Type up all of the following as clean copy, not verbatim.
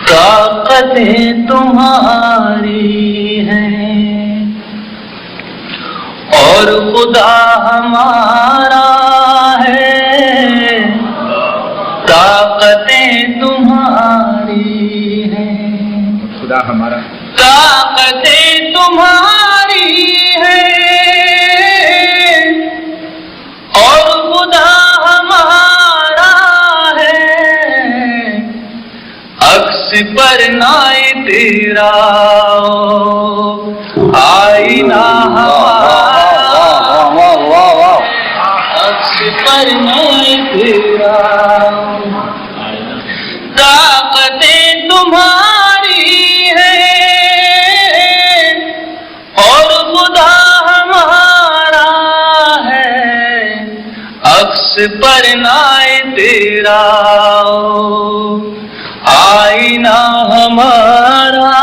طاقتیں تمہاری ہیں اور خدا ہمارا ہے، طاقتیں تمہاری ہیں، خدا ہمارا، طاقتیں تمہاری ہیں اور خدا ہمارا ہے، عکس پر نائے تیرا آئینہ ہمارا، عکس پر نائے تیرا، طاقتیں تمہاری ہیں اور خدا ہمارا ہے، عکس پر نائے تیرا آئینہ ہمارا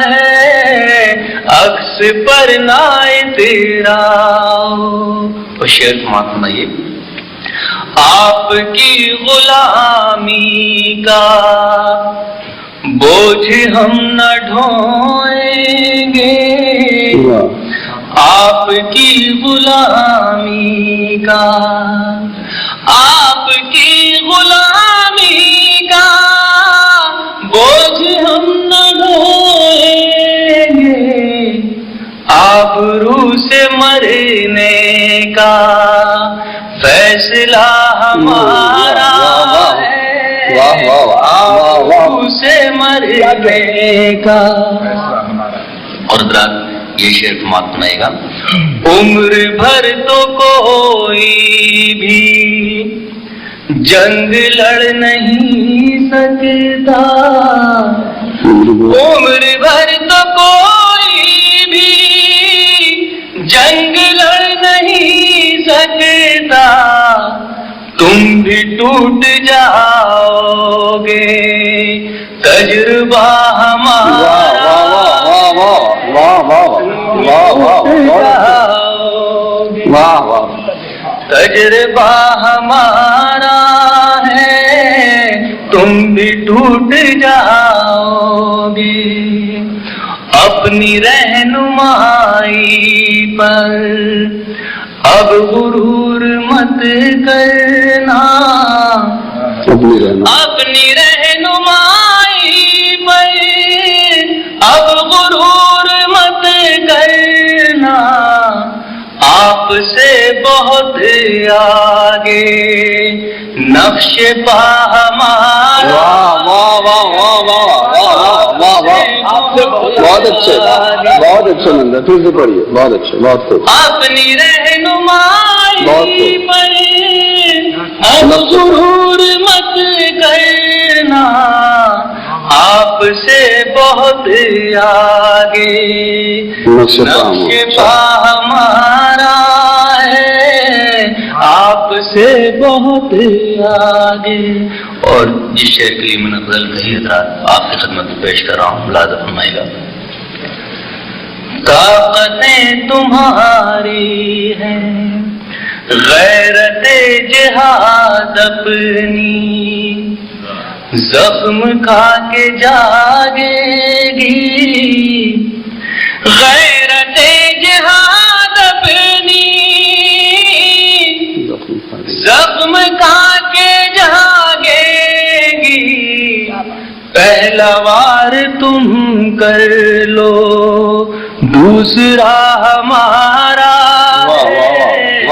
ہے، عکس پر نائے تیرا۔ اور شعر سماعت سنائیے۔ آپ کی غلامی کا بوجھ ہم نہ ڈھوئیں گے، آپ کی غلامی کا، آپ کی غلامی کا بوجھ ہم نہ ڈھوئیں گے، آبرو سے مرنے کا فیصلہ ہمارا ہے، آبرو سے مرنے کا۔ اور حضرات یہ شعر سماعت سنائے گا۔ عمر بھر تو کوئی بھی جنگ لڑ نہیں سکتا، عمر بھر تو کوئی بھی جنگ لڑ نہیں سکتا، تم بھی ٹوٹ جاؤ گے، تجربہ ہمارا، تجربہ ہمارا ہے، تم بھی ٹوٹ جاؤ گے، اپنی رہنمائی پر اب غرور مت کرنا، اپنی رہنمائی پر اب غرور مت کرنا، آپ سے بہت آگے نقش پا ہمارا، بہت اچھے، بہت اچھے نندہ، پھر سے پڑھیے، بہت اچھے، بہت خوب۔ اپنی رہنمائی پر اب غرور مت کرنا، آپ سے بہت آگے نقش پا ہمارا ہے، آپ سے بہت آگے۔ اور جس شعر کے لیے میں نے غزل کہی حضرات آپ کی خدمت میں پیش کر رہا ہوں، ملاحظہ فرمائے گا۔ طاقتیں تمہاری ہیں، غیرت جہاد اپنی زخم کھا کے جاگے گی، غیرت جہاد اپنی زخم کھا کے جاگے گی، پہلا وار تم کر لو دوسرا ہمارا ہے۔